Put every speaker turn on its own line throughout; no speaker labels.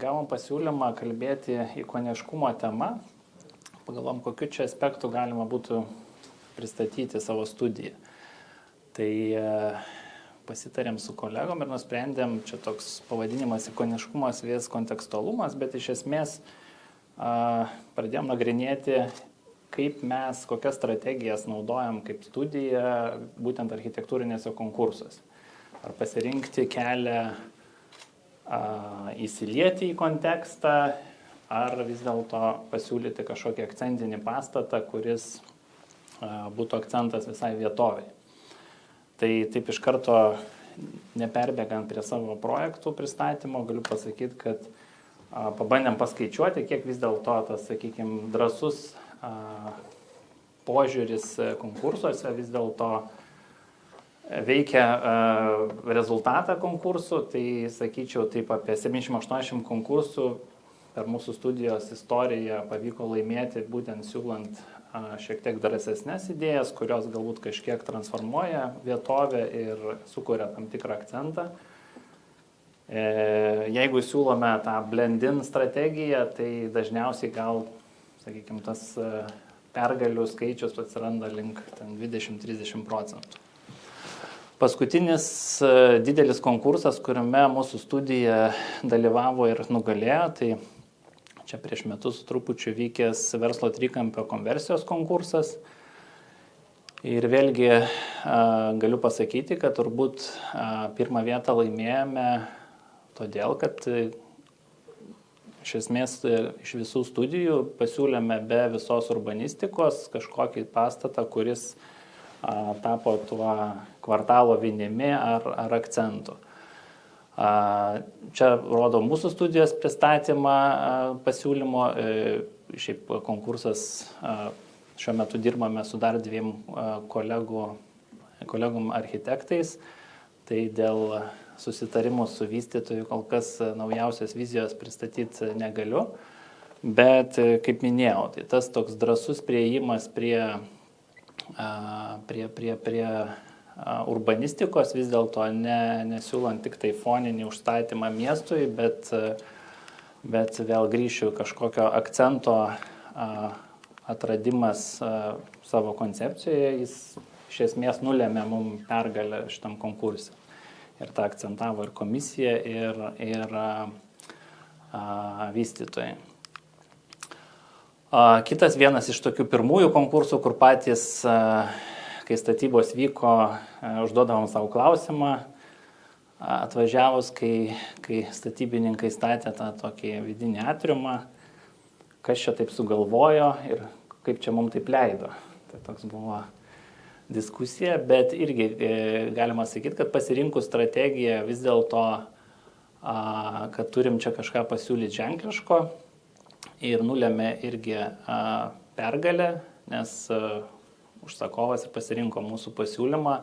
gavom pasiūlymą kalbėti ikoniškumo tema. Pagalvom, kokiu čia aspektu galima būtų pristatyti savo studiją. Tai pasitarėm su kolegom ir nusprendėm, čia toks pavadinimas ikoniškumas vės kontekstualumas, bet iš esmės pradėjom nagrinėti, kaip mes, kokias strategijas naudojam kaip studija būtent architektūrinėse konkursuose. Ar pasirinkti kelią įsilieti į kontekstą, ar vis dėlto pasiūlyti kažkokį akcentinį pastatą, kuris būtų akcentas visai vietoviai. Tai taip iš karto, neperbėgant prie savo projektų pristatymo, galiu pasakyti, kad pabandėm paskaičiuoti, kiek vis dėlto tas, sakykime, drąsus požiūris konkursuose vis dėlto veikia rezultatą konkursų. Tai sakyčiau, taip apie 70-80 konkursų per mūsų studijos istoriją pavyko laimėti, būtent siūlant šiek tiek drąsesnes idėjas, kurios galbūt kažkiek transformuoja vietovę ir sukuria tam tikrą akcentą. Jeigu siūlome tą blend-in strategiją, tai dažniausiai gal, sakykime, tas pergalių skaičius atsiranda link 20-30%. Paskutinis didelis konkursas, kuriame mūsų studija dalyvavo ir nugalėjo, tai čia prieš metus trupučiu vykęs verslo trikampio konversijos konkursas. Ir vėlgi galiu pasakyti, kad turbūt pirmą vietą laimėjome todėl, kad iš esmės iš visų studijų pasiūlėme be visos urbanistikos kažkokį pastatą, kuris tapo tuo kvartalo vinimi ar akcentu. Čia rodo mūsų studijos pristatymą pasiūlymo. Šiaip konkursas šiuo metu dirbame su dar dviem kolegom architektais. Tai dėl susitarimų su vystytoju kol kas naujausios vizijos pristatyti negaliu. Bet, kaip minėjau, tai tas toks drąsus priėjimas prie urbanistikos, vis dėlto nesiūlant tik tai foninį užstatymą miestui, bet vėl grįšiu kažkokio akcento atradimas savo koncepcijoje, jis iš esmės nulėmė mums pergalę šitam konkurse. Ir tą akcentavo ir komisija, ir vystytojai. Kitas vienas iš tokių pirmųjų konkursų, kur patys, kai statybos vyko, užduodavom savo klausimą, atvažiavus, kai statybininkai statė tą tokį vidinį atriumą, kas čia taip sugalvojo ir kaip čia mums taip leido. Tai toks buvo diskusija, bet irgi galima sakyti, kad pasirinkus strategiją vis dėlto, kad turim čia kažką pasiūlyti ženkliško, ir nulėmė irgi pergalę, nes užsakovas ir pasirinko mūsų pasiūlymą,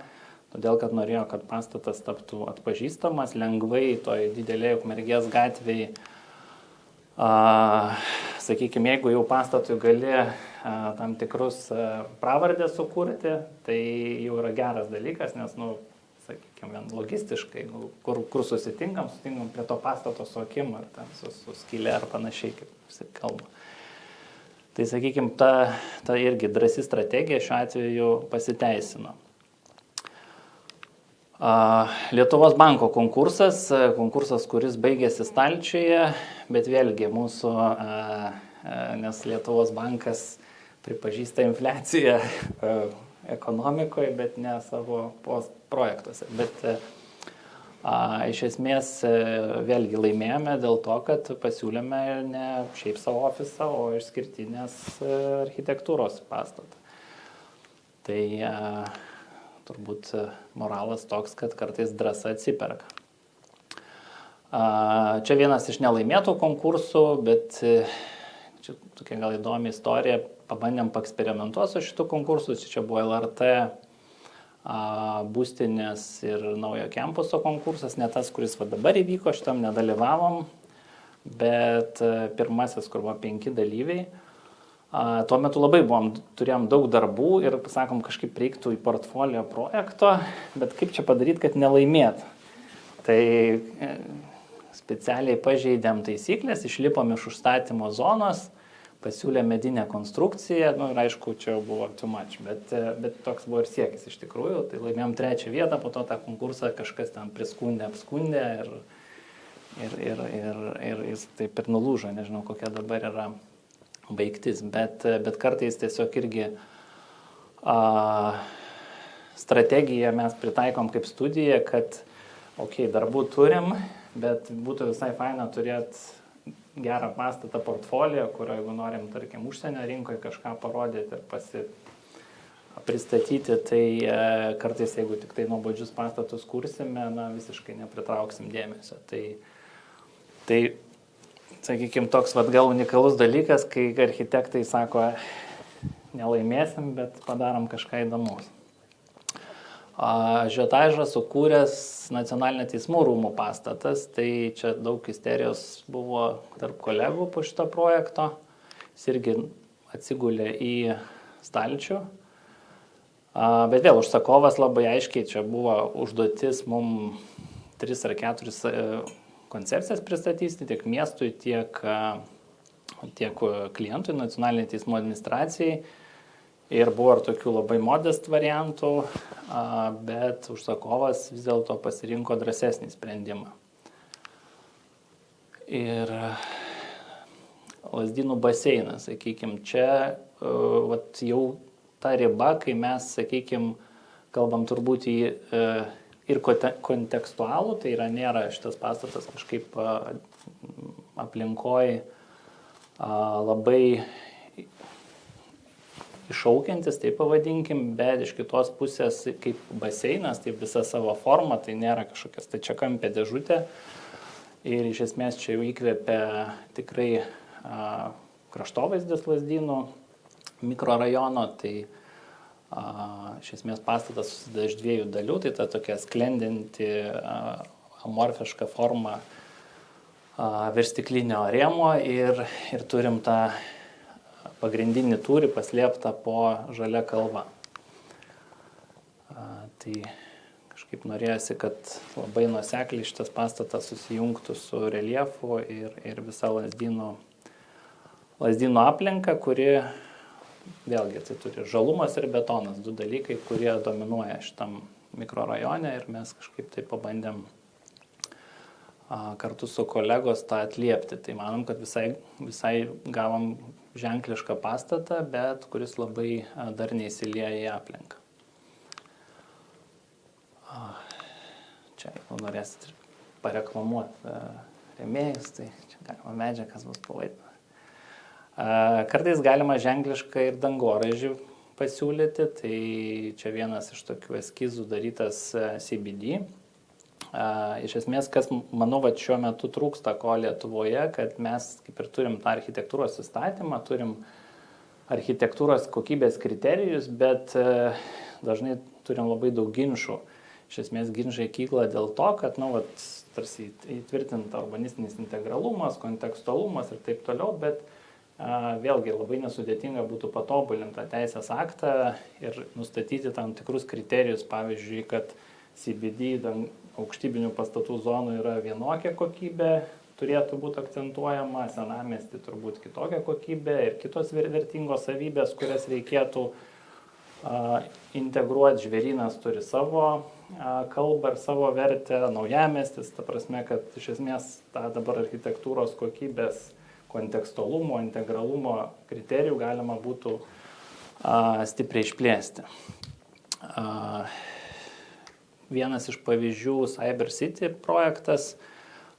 todėl kad norėjo, kad pastatas taptų atpažįstamas, lengvai toj didelėje Ukmergės gatvėje. Sakykime, jeigu jau pastatui gali tam tikrus pravardės sukurti, tai jau yra geras dalykas, nes, sakykime, logistiškai, kur susitinkam prie to pastato su akim ar ten su skylė ar panašiai, kaip kalba. Tai, sakykime, ta irgi drąsi strategija šiuo atveju pasiteisino. Lietuvos banko konkursas, kuris baigėsi stalčiuje, bet vėlgi mūsų, nes Lietuvos bankas pripažįsta infliaciją ekonomikoje, bet ne savo projektuose. Bet iš esmės vėlgi laimėjome dėl to, kad pasiūlėme ne šiaip savo ofisą, o išskirtinės architektūros pastatą. Tai turbūt moralas toks, kad kartais drąsa atsiperka. Čia vienas iš nelaimėtų konkursų, bet čia tokia gal įdomi istorija. Pabandėm paeksperimentuoti su šitų konkursų. Čia buvo LRT būstinės ir naujo kampuso konkursas, ne tas, kuris dabar įvyko, šitam nedalyvavom, bet pirmasis, kur buvo 5 dalyviai. Tuo metu labai turėjom daug darbų ir, sakom, kažkaip reiktų į portfolio projekto, bet kaip čia padaryti, kad nelaimėt. Tai specialiai pažeidėm taisyklės, išlipom iš užstatymo zonos, pasiūlė medinę konstrukciją, ir aišku, čia jau buvo too much, bet toks buvo ir siekis iš tikrųjų, tai laimėjom 3 vietą, po to tą konkursą kažkas ten priskundė, apskundė ir jis taip ir nulūžo, nežinau, kokia dabar yra baigtis, bet kartais tiesiog irgi strategiją mes pritaikom kaip studiją, kad darbų turim, bet būtų visai faina turėti gerą pastatą portfolio, kurio jeigu norim, tarkim, užsienio rinkoje kažką parodyti ir pristatyti, tai kartais, jeigu tik tai nuobodžius pastatus kursime, visiškai nepritrauksim dėmesio. Tai sakykime, toks gal unikalus dalykas, kai architektai sako, nelaimėsim, bet padarom kažką įdomus. Ažiotažą sukūręs Nacionalinio teismų rūmų pastatas, tai čia daug isterijos buvo tarp kolegų po šito projekto. Jis irgi atsigulė į stalčių. Bet vėl užsakovas labai aiškiai, čia buvo užduotis mums 3 ar 4 koncepcijas pristatyti tiek miestui, tiek klientui, Nacionaliniai teismų administracijai. Ir buvo ir tokių labai modest variantų, bet užsakovas vis dėlto pasirinko drąsesnį sprendimą. Ir Lazdynų baseinas, sakykime, čia jau ta riba, kai mes, sakykime, kalbam turbūt į ir kontekstualų, tai nėra šitas pastatas kažkaip aplinkoj labai iššaukiantis, tai pavadinkim, bet iš kitos pusės kaip baseinas, tai visa savo forma, tai nėra kažkokia stačiakampė dėžutė. Ir iš esmės čia jau įkvėpia tikrai kraštovaizdis Lazdynų mikrorajono, tai iš esmės pastatas susideda iš 2 dalių, tai ta tokia sklendinti amorfiška forma virš stiklinio rėmo ir turim tą pagrindinį tūrį paslėptą po žalia kalva. Tai kažkaip norėjosi, kad labai nuosekliai šitas pastatas susijungtų su reljefu ir visa Lazdynų aplinka, kuri vėlgi tai turi žalumas ir betonas, 2 dalykai, kurie dominuoja šitam mikrorajone ir mes kažkaip tai pabandėm kartu su kolegos tą atliepti. Tai manom, kad visai gavom ženklišką pastatą, bet kuris labai darniai įsilieja į aplinką. Čia, jeigu norėsit pareklamuoti rėmėjus, tai čia galima medžiagas bus palaidinti. Kartais galima ženklišką ir dangoraižį pasiūlyti, tai čia vienas iš tokių eskizų darytas CBD. Iš esmės, kas, manau, šiuo metu trūksta ko Lietuvoje, kad mes kaip ir turim tą architektūros įstatymą, turim architektūros kokybės kriterijus, bet dažnai turim labai daug ginčų. Iš esmės, ginčai kyla dėl to, kad, tarsi įtvirtinta urbanistinis integralumas, kontekstualumas ir taip toliau, bet vėlgi labai nesudėtinga būtų patobulinti tą teisės aktą ir nustatyti tam tikrus kriterijus, pavyzdžiui, kad CBD aukštybinių pastatų zonų yra vienokia kokybė, turėtų būti akcentuojama, senamiestį turbūt kitokia kokybė ir kitos vertingos savybės, kurias reikėtų integruoti. Žvėrynas turi savo kalbą ir savo vertę, naujamiestis, ta prasme, kad iš esmės tą dabar architektūros kokybės, kontekstualumo, integralumo kriterijų galima būtų stipriai išplėsti. Vienas iš pavyzdžių Cyber City projektas.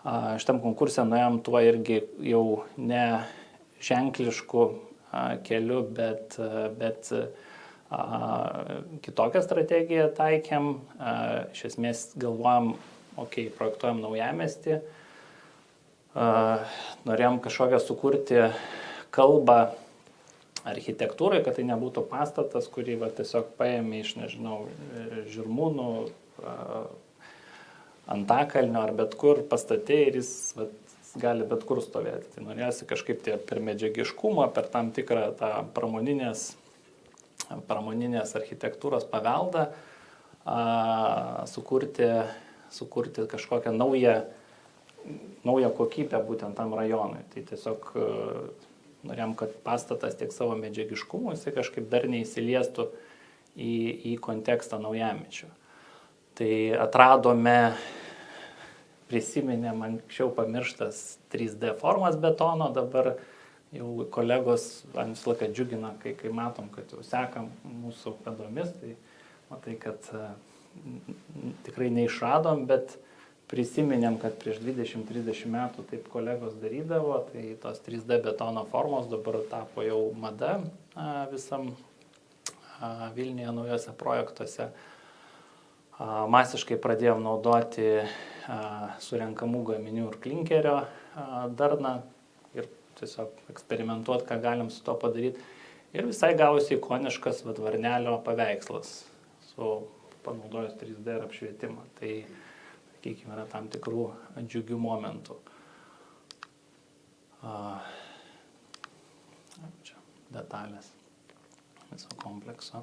Šitam konkursė nuėjom tuo irgi jau ne ženklišku keliu, bet kitokią strategiją taikėm. Iš esmės galvojam, projektuojam naujamiestį. Norėjom kažkokią sukurti kalbą architektūrai, kad tai nebūtų pastatas, kurį tiesiog paėmė iš, Žirmūnų, Antakalnio ar bet kur pastatė ir jis gali bet kur stovėti. Tai norėjosi kažkaip per medžiagiškumą, per tam tikrą tą pramoninės architektūros paveldą sukurti kažkokią naują naują kokybę būtent tam rajonui. Tai tiesiog norėjom, kad pastatas tiek savo medžiagiškumu jisai kažkaip dar neįsiliestų į kontekstą naujamiesčio. Tai atradome, prisiminėm anksčiau pamirštas 3D formas betono, dabar jau kolegos visą laiką džiugina, kai matom, kad jau sekam mūsų pėdomis, tai matai, kad tikrai neišradom, bet prisiminėm, kad prieš 20-30 metų taip kolegos darydavo, tai tos 3D betono formos dabar tapo jau mada visam Vilniuje naujose projektuose. Masiškai pradėjom naudoti surenkamų gaminių ir klinkerio darną ir tiesiog eksperimentuoti, ką galim su to padaryti. Ir visai gavosi ikoniškas Varnelio paveikslas su panaudojus 3D ir apšvietimą. Tai, sakykime, yra tam tikrų džiugių momentų. Čia detalės viso komplekso.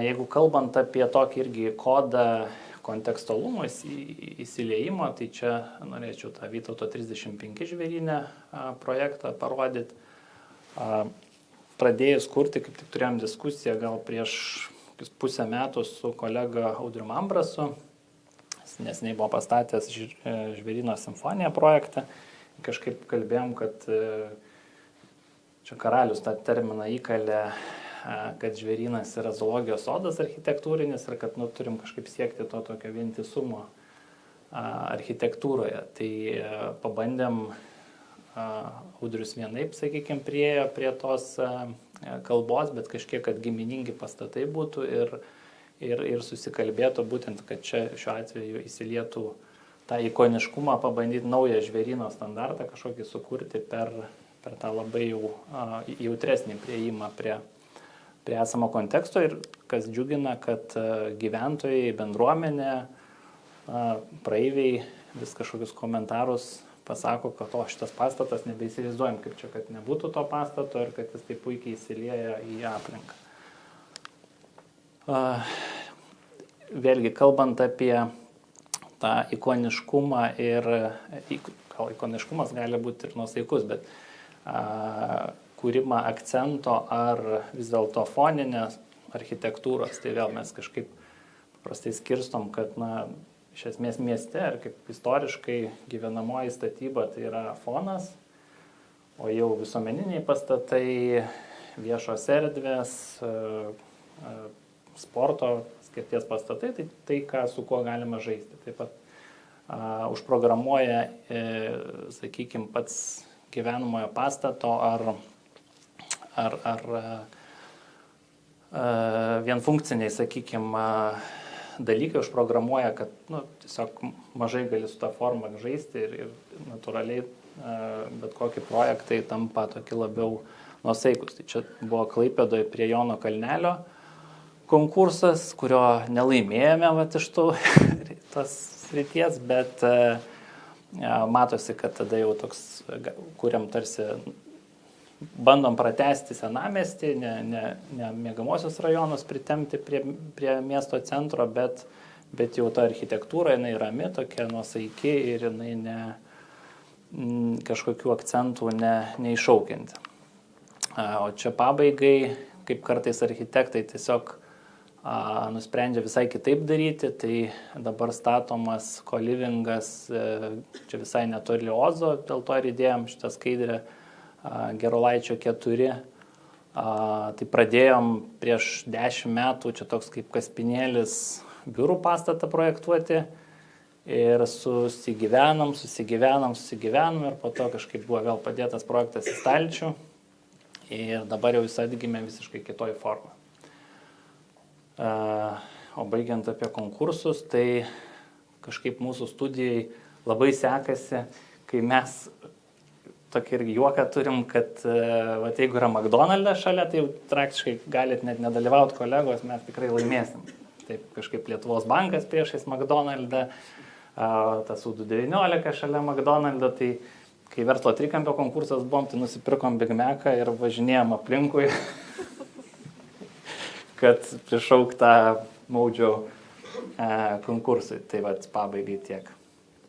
Jeigu kalbant apie tokį irgi kodą kontekstualumo įsiliejimo, tai čia norėčiau tą Vytauto 35 žvėrynę projektą parodyti. Pradėjus kurti, kaip tik turėjom diskusiją gal prieš pusę metų su kolega Audrium Ambrasu, nes nei buvo pastatęs Žvėryno simfoniją projektą. Kažkaip kalbėjom, kad čia Karalius tą terminą įkalė, kad Žvėrynas yra zoologijos sodas architektūrinis ir kad turim kažkaip siekti to tokio vientisumo architektūroje. Tai pabandėm, Audrius vienaip, sakykime, priejo prie tos kalbos, bet kažkiek, kad giminingi pastatai būtų ir susikalbėtų būtent, kad čia šiuo atveju įsilietų tą ikoniškumą, pabandyti naują Žvėryno standartą kažkokį sukurti per tą labai jau jautresnį prieimą prie esamo konteksto ir kas džiugina, kad gyventojai, bendruomenė, praeiviai vis kažkokius komentarus pasako, kad šitas pastatas nebeįsivaizduojam, kaip čia, kad nebūtų to pastato ir kad jis taip puikiai įsilieja į aplinką. Vėlgi, kalbant apie tą ikoniškumą ir gal ikoniškumas gali būti ir nuosaikus, bet kūrimą akcento ar vis dėlto foninės architektūros, tai vėl mes kažkaip paprastai skirstom, kad iš esmės mieste ar kaip istoriškai gyvenamoji statyba tai yra fonas, o jau visuomeniniai pastatai, viešos erdvės, sporto skirties pastatai, tai su kuo galima žaisti. Taip pat užprogramuoja, sakykime, pats gyvenamojo pastato ar vienfunkciniai, sakykime, dalykai užprogramuoja, kad tiesiog mažai gali su tą formą žaisti ir natūraliai bet kokį projektai tampa tokie labiau nuosaikus. Tai čia buvo Klaipėdoje prie Jono Kalnelio konkursas, kurio nelaimėjome iš tos srities, bet matosi, kad tada jau toks, kuriam tarsi bandom pratęsti senamiestį, ne miegamosios rajonus pritemti prie miesto centro, bet jau ta architektūra, jinai rami, tokia nuosaiki ir jinai kažkokių akcentų neiššaukianti. O čia pabaigai, kaip kartais architektai tiesiog nusprendžia visai kitaip daryti, tai dabar statomas kolivingas čia visai netoli Ozo, dėl to ir įdėjom šitą skaidrę Gerolaičio 4. Tai pradėjom prieš 10 metų, čia toks kaip kaspinėlis biurų pastatą projektuoti ir susigyvenom ir po to kažkaip buvo vėl padėtas projektas į stalčių ir dabar jau jis atgimė visiškai kitoj formą. O baigiant apie konkursus, tai kažkaip mūsų studijai labai sekasi, kai mes tokį irgi juoką turim, kad jeigu yra McDonald's šalia, tai praktiškai galit net nedalyvauti kolegos, mes tikrai laimėsim. Taip kažkaip Lietuvos bankas priešais McDonald's, tas U219 šalia McDonald's, tai kai verslo trikampio konkursas buvom, tai nusipirkom Big Mac'ą ir važinėjom aplinkui, kad prišauktą maudžiau konkursui. Tai pabaigai tiek.